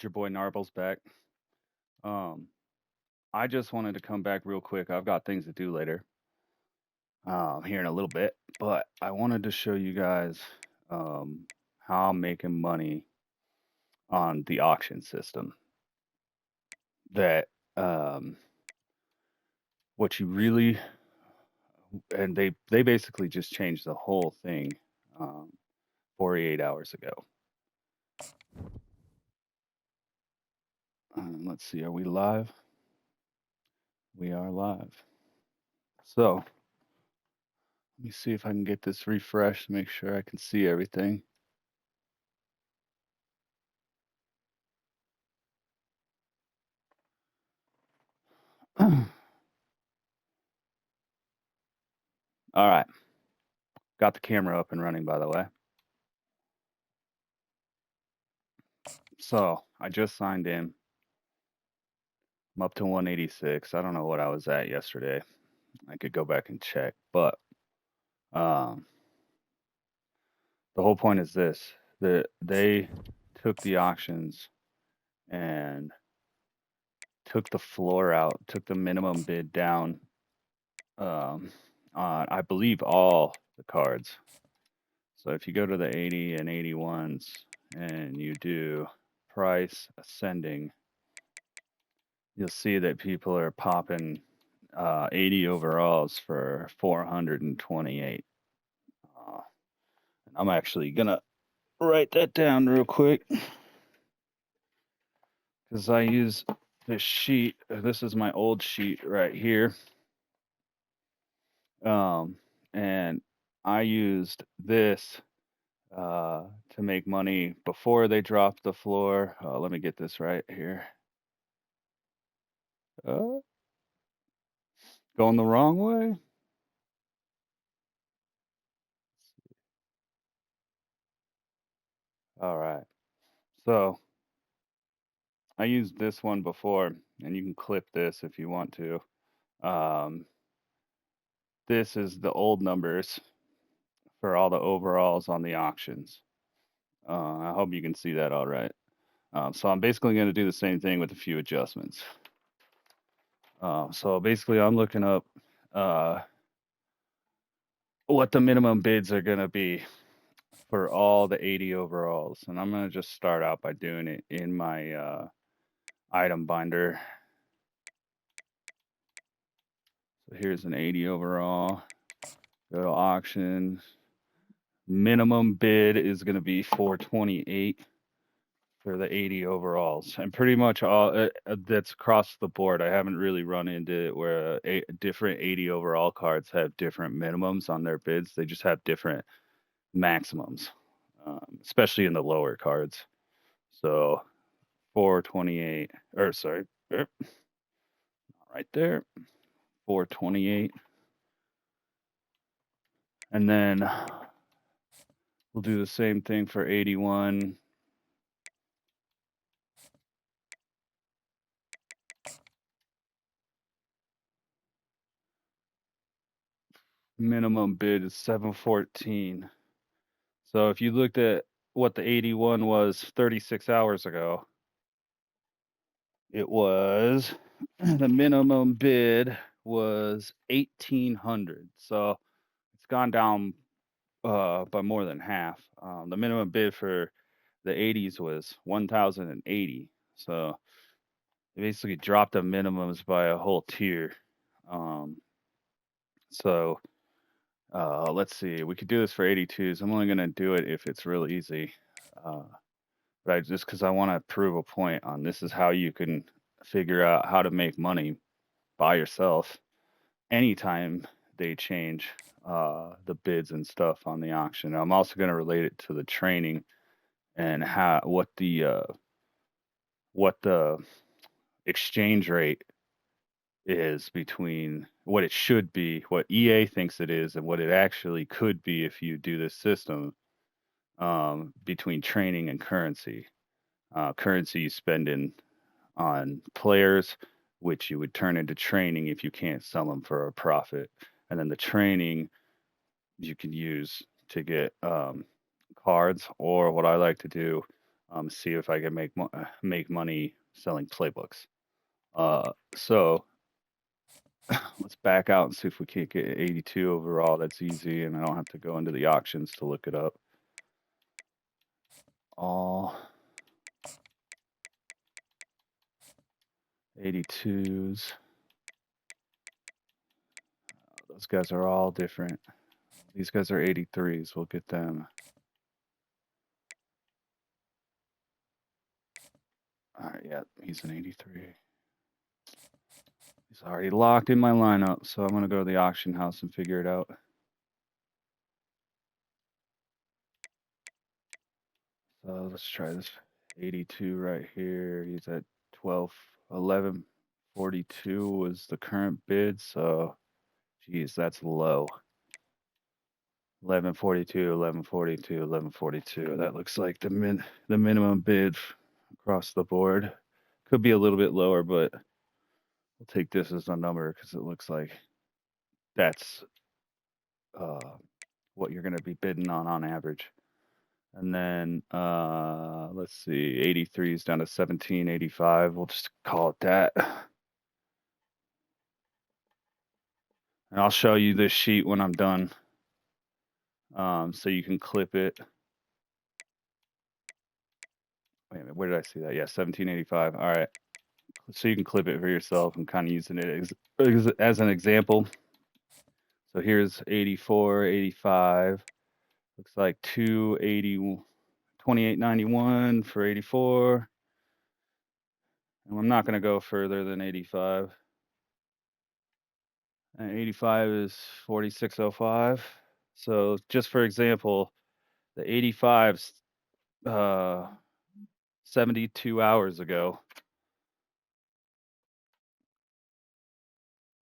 It's your boy Knarbles back. Um, I just wanted to come back real quick. I've got things to do later, here in a little bit, but I wanted to show you guys um, how I'm making money on the auction system. That um, what you really and they basically just changed the whole thing 48 hours ago. Let's see, are we live? We are live. So let me see if I can get this refreshed, make sure I can see everything. All right. Got the camera up and running, by the way. So I just signed in. I'm up to 186. I don't know what I was at yesterday. I could go back and check, but um, the whole point is this: they took the auctions and took the floor out, took the minimum bid down um, on, I believe, all the cards. So if you go to the 80 and 81s and you do price ascending, you'll see that people are popping 80 overalls for 428. Uh, I'm actually gonna write that down real quick because I use this sheet. This is my old sheet right here, and I used this to make money before they dropped the floor. Let me get this right here. Uh, Going the wrong way. All right. So I used this one before, and you can clip this if you want to. Um, this is the old numbers for all the overalls on the auctions. I hope you can see that all right. So I'm basically going to do the same thing with a few adjustments. So basically, I'm looking up uh, what the minimum bids are going to be for all the 80 overalls, and I'm going to just start out by doing it in my item binder. So here's an 80 overall. Go to auction. Minimum bid is going to be 428 for the 80 overalls, and pretty much all that's across the board. I haven't really run into it where different 80 overall cards have different minimums on their bids. They just have different maximums, especially in the lower cards. So 428, or sorry, right there, 428, and then we'll do the same thing for 81. Minimum bid is 714. So if you looked at what the 81 was 36 hours ago, it was the minimum bid was 1800. So it's gone down by more than half. The minimum bid for the 80s was 1080. So they basically dropped the minimums by a whole tier. Um, so let's see. We could do this for 82s. I'm only going to do it if it's real easy. But I just because I want to prove a point on this is how you can figure out how to make money by yourself anytime they change the bids and stuff on the auction. I'm also going to relate it to the training and how what the exchange rate is between what it should be, what EA thinks it is, and what it actually could be if you do this system between training and currency. Currency you spend on players, which you would turn into training if you can't sell them for a profit. And then the training you can use to get cards, or what I like to do See if I can make money selling playbooks. So let's back out and see if we can't get 82 overall. That's easy, and I don't have to go into the auctions to look it up. All 82s. Those guys are all different. These guys are 83s. We'll get them. All right, yeah, he's an 83. He's already locked in my lineup, so I'm going to go to the auction house and figure it out. So let's try this 82 right here. He's at 1142 was the current bid, so geez, that's low. 1142, 1142, 1142. That looks like the minimum bid across the board. Could be a little bit lower, but we'll take this as a number because it looks like that's what you're going to be bidding on average. And then let's see, 83 is down to 1785. We'll just call it that. And I'll show you this sheet when I'm done, so you can clip it. Wait a minute, where did I see that? Yeah, 1785. All right. So you can clip it for yourself and kind of using it as an example. So here's 84, 85. Looks like 2891 for 84. And I'm not going to go further than 85. And 85 is 4605. So just for example, the 85s 72 hours ago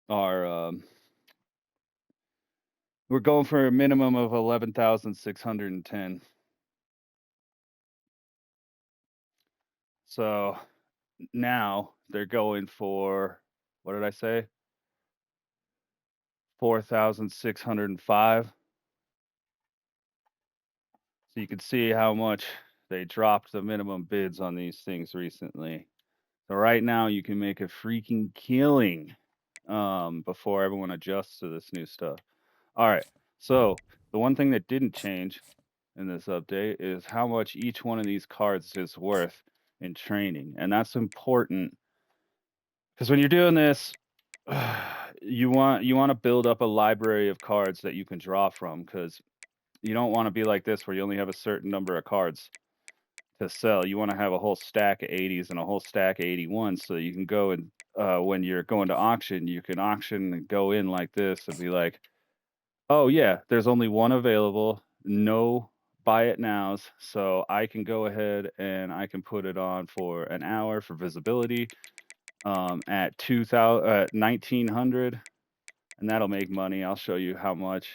are we're going for a minimum of 11,610. So now they're going for, what did I say? 4,605. So you can see how much they dropped the minimum bids on these things recently. So right now you can make a freaking killing before everyone adjusts to this new stuff. All right. So the one thing that didn't change in this update is how much each one of these cards is worth in training. And that's important because when you're doing this, you want to build up a library of cards that you can draw from, because you don't want to be like this where you only have a certain number of cards to sell. You want to have a whole stack of 80s and a whole stack of 81s, so you can go and when you're going to auction, you can auction and go in like this and be like, oh yeah, there's only one available, no buy it nows, so I can go ahead and I can put it on for an hour for visibility at 1900, and that'll make money. I'll show you how much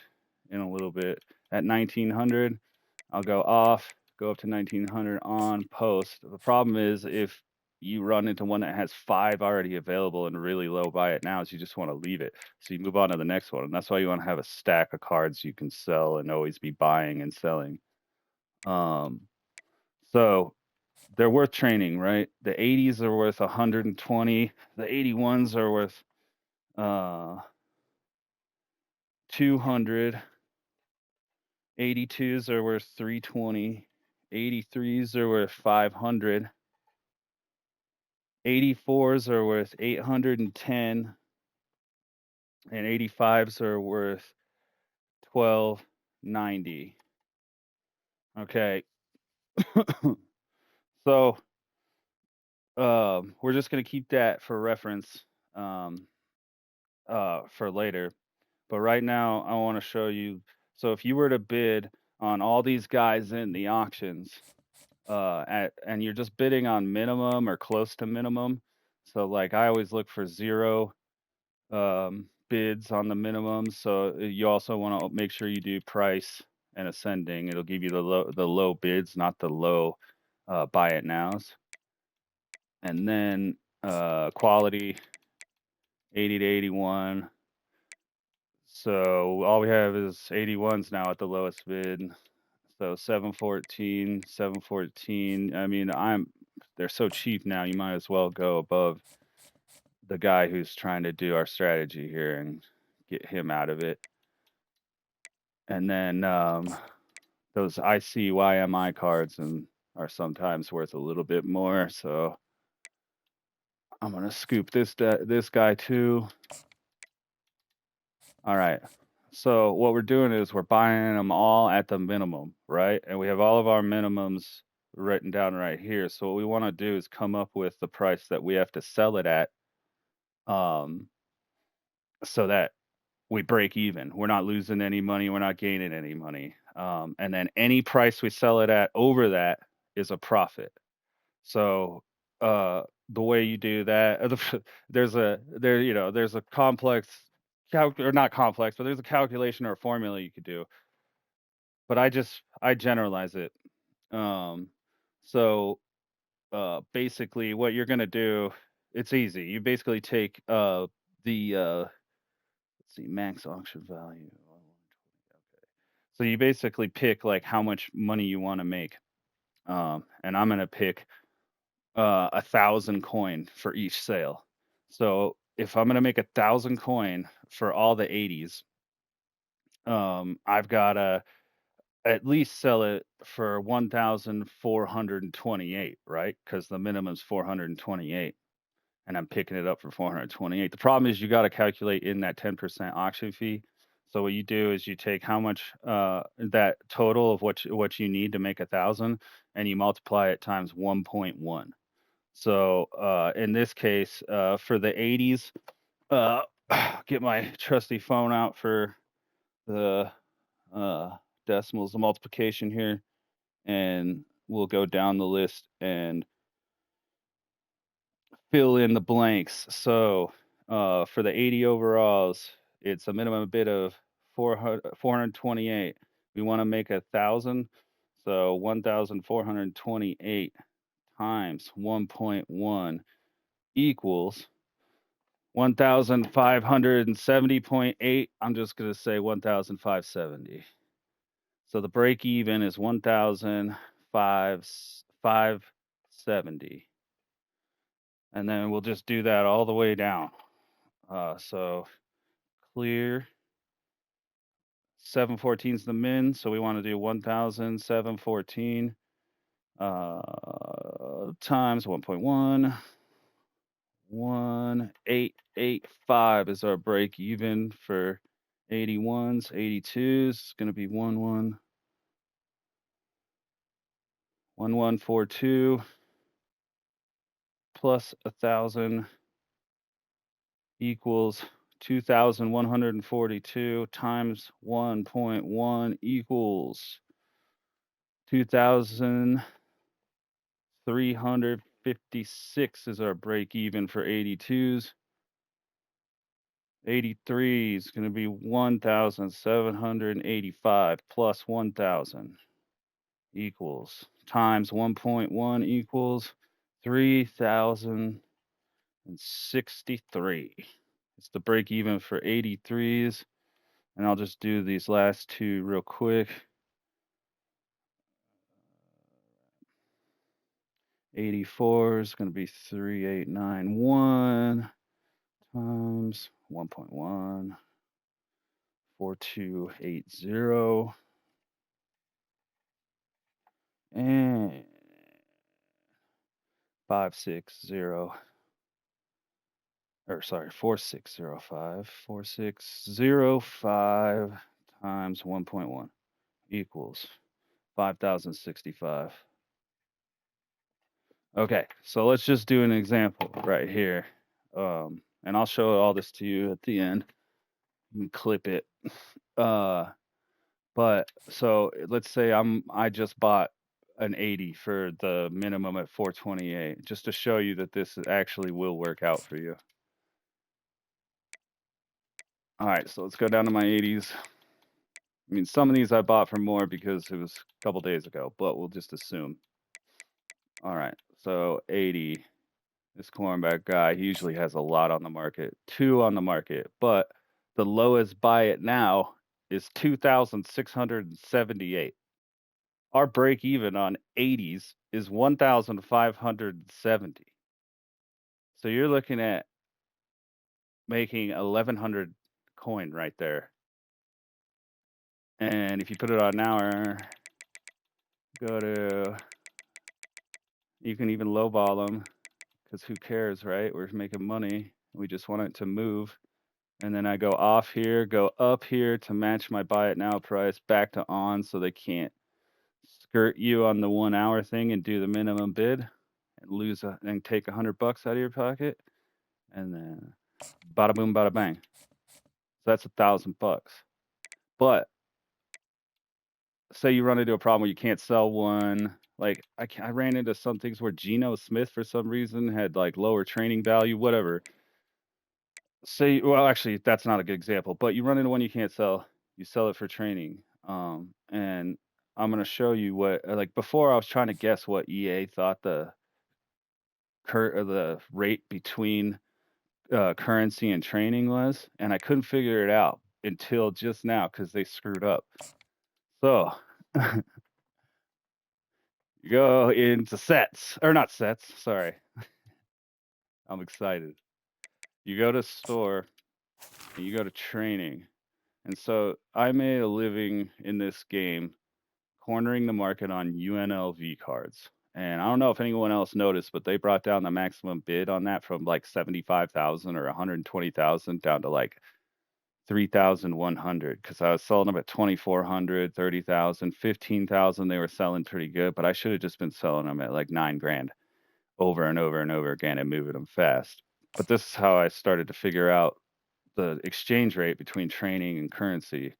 in a little bit. At 1900, I'll go off, go up to 1900 on, post. The problem is if you run into one that has 5 already available and really low buy it nows, you just want to leave it. So you move on to the next one. And that's why you want to have a stack of cards you can sell and always be buying and selling. So they're worth training, right? The 80s are worth 120. The 81s are worth 200. 82s are worth 320. 83s are worth 500. 84s are worth 810. And 85s are worth 1290. Okay. So we're just going to keep that for reference for later. But right now, I want to show you. So if you were to bid on all these guys in the auctions, and you're just bidding on minimum or close to minimum. So like I always look for 0 bids on the minimum. So you also want to make sure you do price and ascending. It'll give you the low bids, not the low buy it nows. And then quality 80 to 81. So all we have is 81s now at the lowest bid. So 714, 714. I mean, they're so cheap now. You might as well go above the guy who's trying to do our strategy here and get him out of it. And then those ICYMI cards are sometimes worth a little bit more. So I'm gonna scoop this guy too. All right. So what we're doing is we're buying them all at the minimum, right? And we have all of our minimums written down right here. So what we want to do is come up with the price that we have to sell it at, so that we break even. We're not losing any money. We're not gaining any money. And then any price we sell it at over that is a profit. So the way you do that, there's a complex or not complex, but there's a calculation or a formula you could do. But I generalize it. Um, so basically, what you're gonna do, it's easy. You basically take the let's see, max auction value. So you basically pick like how much money you want to make. And I'm gonna pick 1,000 coin for each sale. So if I'm gonna make 1,000 coin for all the 80s, I've gotta at least sell it for 1,428, right? Because the minimum's 428, and I'm picking it up for 428. The problem is you got to calculate in that 10% auction fee. So what you do is you take how much that total of what you need to make 1,000, and you multiply it times 1.1. So in this case, for the 80s, uh, get my trusty phone out for the decimals, the multiplication here, and we'll go down the list and fill in the blanks. So for the 80 overalls, it's a minimum bid of 428. We want to make 1,000, so 1,428 times 1.1 equals 1,570.8. I'm just going to say 1,570. So the break even is 1,570. And then we'll just do that all the way down. So clear. 714 is the min, so we want to do 1,714 times 1.1. 1885 is our break even for 81s. 82s is going to be 1142 plus 1,000 equals 2,142 times 1.1 equals 2,356 is our break even for 82s. 83 is going to be 1,785 plus 1,000 equals times 1.1 equals 3,063. It's the break even for 83s. And I'll just do these last two real quick. 84 is going to be 3,891 times 1.1, 4,280, and 560, or sorry, 4,605. 4,605 times 1.1 equals 5,065. Okay, so let's just do an example right here. And I'll show all this to you at the end. You can clip it. But so let's say I just bought an 80 for the minimum at 428, just to show you that this actually will work out for you. All right, so let's go down to my 80s. I mean, some of these I bought for more because it was a couple days ago, but we'll just assume. All right, so 80. This cornerback guy, he usually has a lot on the market, 2 on the market, but the lowest buy it now is 2,678. Our break even on 80s is 1,570. So you're looking at making 1,100 coin right there. And if you put it on an hour, go to, you can even lowball them because who cares, right? We're making money. We just want it to move. And then I go off here, go up here to match my buy it now price, back to on so they can't skirt you on the 1 hour thing and do the minimum bid and and take $100 out of your pocket. And then bada boom, bada bang. So that's $1,000. But say you run into a problem where you can't sell one. Like I ran into some things where Geno Smith for some reason had like lower training value, whatever. Say, well, actually, that's not a good example, but you run into one you can't sell, you sell it for training. And I'm gonna show you what, like before I was trying to guess what EA thought the the rate between currency and training was, and I couldn't figure it out until just now because they screwed up. So you go into sets, or not sets, sorry. I'm excited. You go to store and you go to training. And so I made a living in this game cornering the market on UNLV cards. And I don't know if anyone else noticed, but they brought down the maximum bid on that from like 75,000 or 120,000 down to like 3,100 because I was selling them at 2,400, 30,000, 15,000. They were selling pretty good, but I should have just been selling them at like 9 grand over and over and over again and moving them fast. But this is how I started to figure out the exchange rate between training and currency.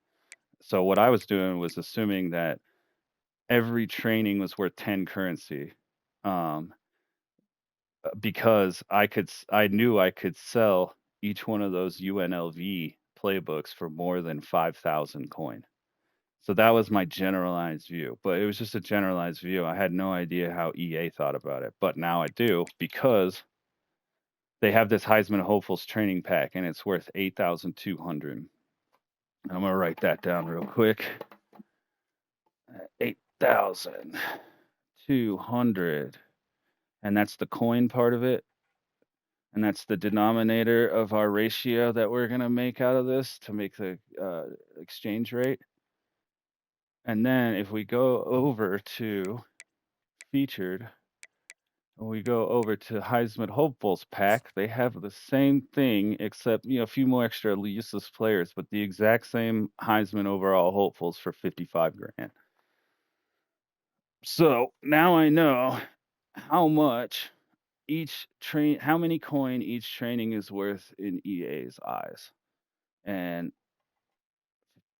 So what I was doing was assuming that every training was worth 10 currency, um, because I knew I could sell each one of those UNLV playbooks for more than 5,000 coin. So that was my generalized view, but it was just a generalized view. I had no idea how EA thought about it, but now I do because they have this Heisman Hopefuls training pack and it's worth 8,200. I'm gonna write that down real quick. 8,200, and that's the coin part of it, and that's the denominator of our ratio that we're gonna make out of this to make the exchange rate. And then if we go over to featured, and we go over to Heisman Hopefuls pack, they have the same thing except a few more extra useless players, but the exact same Heisman overall hopefuls for 55 grand. So now I know how much how many coin each training is worth in EA's eyes. And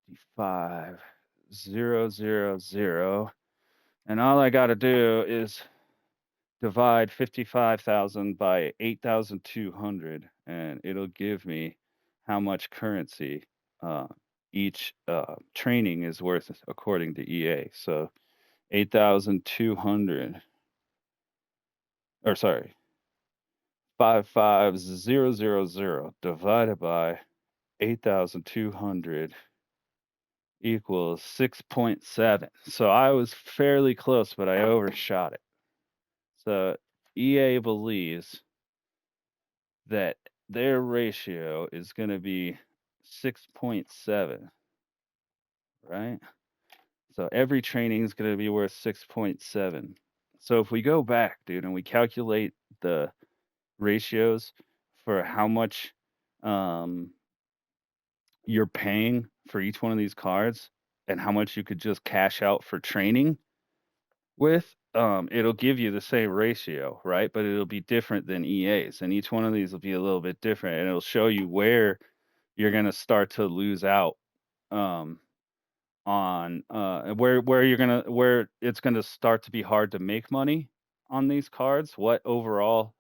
55,000, and all I got to do is divide 55,000 by 8,200, and it'll give me how much currency each training is worth according to EA. So 8,200, or sorry, 55,000 divided by 8,200 equals 6.7. So I was fairly close, but I overshot it. So EA believes that their ratio is going to be 6.7, right? So every training is going to be worth 6.7. So if we go back, dude, and we calculate the ratios for how much you're paying for each one of these cards and how much you could just cash out for training with, it'll give you the same ratio, right? But it'll be different than EA's, and each one of these will be a little bit different, and it'll show you where you're going to start to lose out on where it's going to start to be hard to make money on these cards, what overall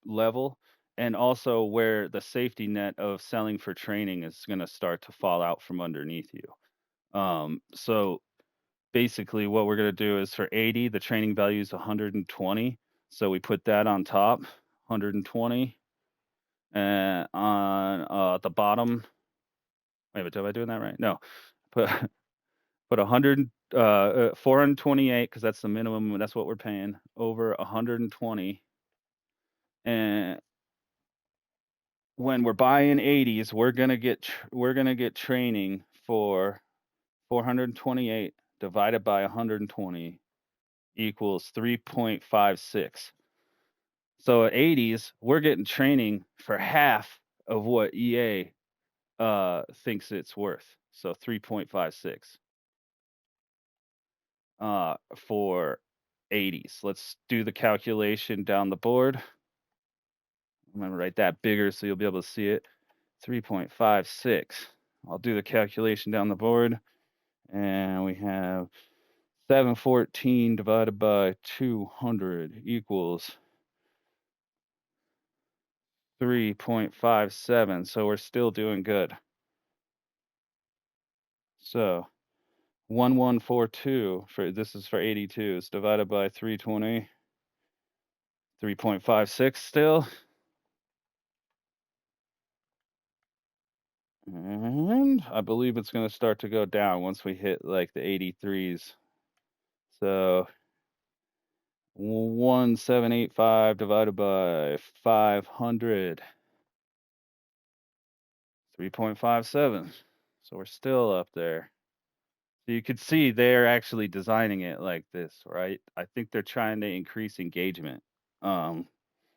level, and also where the safety net of selling for training is going to start to fall out from underneath you. So basically what we're going to do is for 80, the training value is 120. So we put that on top, 120. And on the bottom, wait, but am I doing that right? No. Put put 428 because that's the minimum. That's what we're paying, over 120. And when we're buying 80s, we're gonna get training for 428 divided by 120 equals 3.56. So at 80s, we're getting training for half of what EA thinks it's worth. So 3.56 for 80s. Let's do the calculation down the board. I'm gonna write that bigger so you'll be able to see it. 3.56. I'll do the calculation down the board, and we have 714 divided by 200 equals 3.57. So we're still doing good. So 1142 for this is for 82s divided by 320, 3.56 still. And I believe it's going to start to go down once we hit like the 83s. So 1785 divided by 500, 3.57. So we're still up there. So you could see they're actually designing it like this, right? I think they're trying to increase engagement in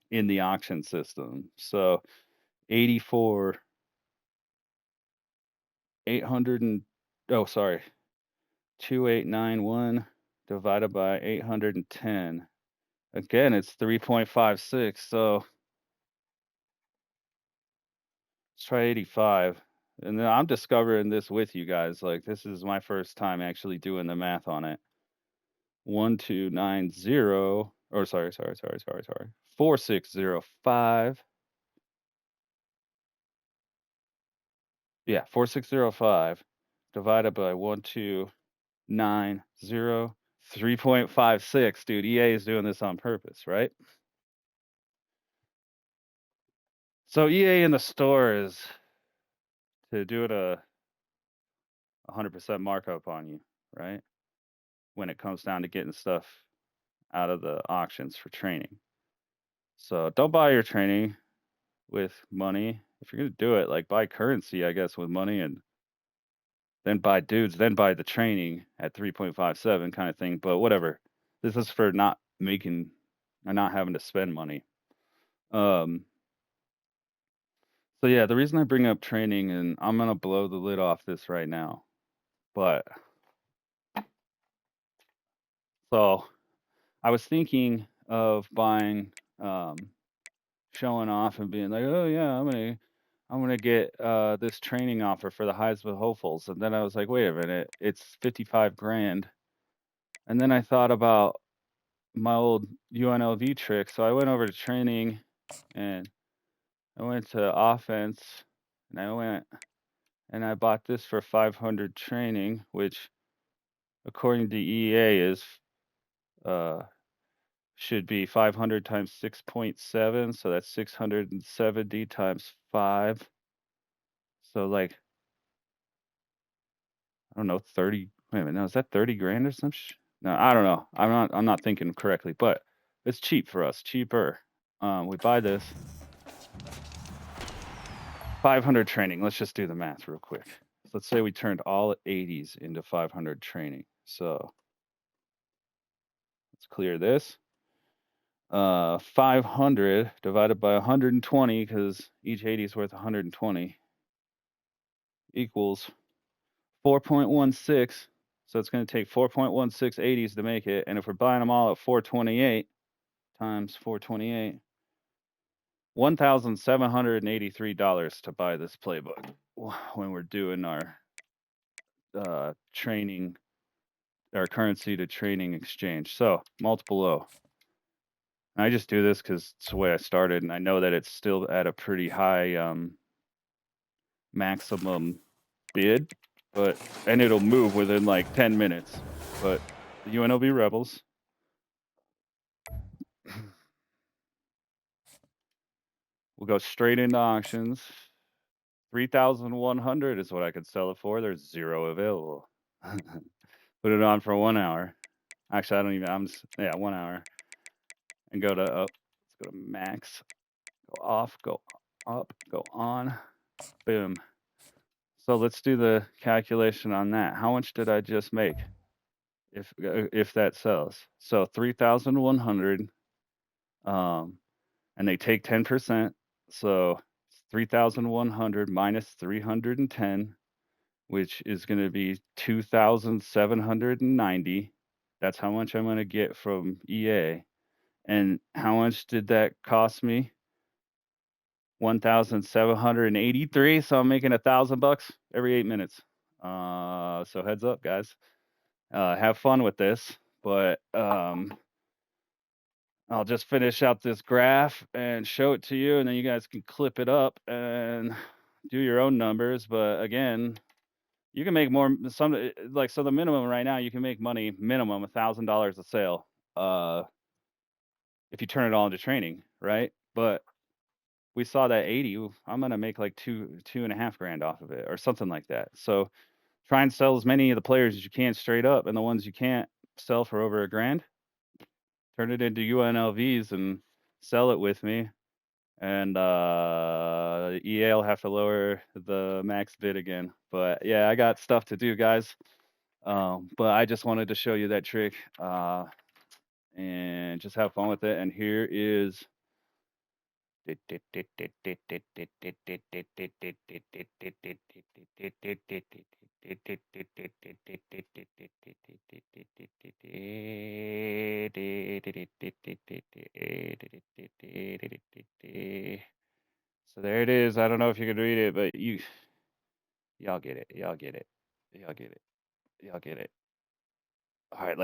the auction system. So 84, 800 and, oh, sorry, 2891 divided by 810. Again, it's 3.56. So let's try 85. And then I'm discovering this with you guys. Like, this is my first time actually doing the math on it. 1290, or sorry. 4605. Yeah, 4605 divided by 1290, 3.56. Dude, EA is doing this on purpose, right? So EA in the store is to do it a 100% markup on you, right? When it comes down to getting stuff out of the auctions for training. So don't buy your training with money. If you're gonna do it, like, buy currency, I guess, with money, and then buy dudes, then buy the training at 3.57 kind of thing. But whatever. This is for not making or not having to spend money. So yeah, the reason I bring up training, and I'm gonna blow the lid off this right now, but so I was thinking of buying, showing off and being like, oh yeah, I'm gonna get this training offer for the Heisman hopefuls, and then I was like, wait a minute, it's 55 grand, and then I thought about my old UNLV trick, so I went over to training, and I went to offense, and I bought this for 500 training, which according to EA is should be 500 times 6.7, so that's 670 times 5. So like, I don't know, 30. Wait a minute, no, is that 30 grand or some No, I don't know. I'm not thinking correctly, but it's cheap for us, cheaper. We buy this 500 training. Let's just do the math real quick. So let's say we turned all 80s into 500 training. So let's clear this. 500 divided by 120, because each 80 is worth 120, equals 4.16. So it's going to take 4.16 80s to make it. And if we're buying them all at 428 times 428, $1,783 to buy this playbook when we're doing our training, our currency to training exchange. So multiple O. I just do this because it's the way I started, and I know that it's still at a pretty high maximum bid, and it'll move within like 10 minutes. But the UNLV Rebels, we'll go straight into auctions. 3,100 is what I could sell it for. There's 0 available. put it on for 1 hour. Actually, I don't even. 1 hour, and go to up. Let's go to max. Go off. Go up. Go on. Boom. So let's do the calculation on that. How much did I just make? If that sells, so 3,100. And they take 10%. So 3,100 minus 310, which is going to be 2,790. That's how much I'm going to get from EA. And how much did that cost me? 1,783. So I'm making $1,000 every 8 minutes. So heads up, guys. Have fun with this, but I'll just finish out this graph and show it to you, and then you guys can clip it up and do your own numbers. But again, you can make more. So the minimum right now, you can make money minimum $1,000 a sale if you turn it all into training, right? But we saw that 80. I'm gonna make like $2.5 grand off of it, or something like that. So try and sell as many of the players as you can straight up, and the ones you can't sell for over $1 grand, turn it into UNLVs and sell it with me. And EA will have to lower the max bid again. But yeah, I got stuff to do, guys. But I just wanted to show you that trick and just have fun with it. And here is. So there it is. I don't know if you can read it, but y'all get it. Y'all get it. Y'all get it. Y'all get it. All right,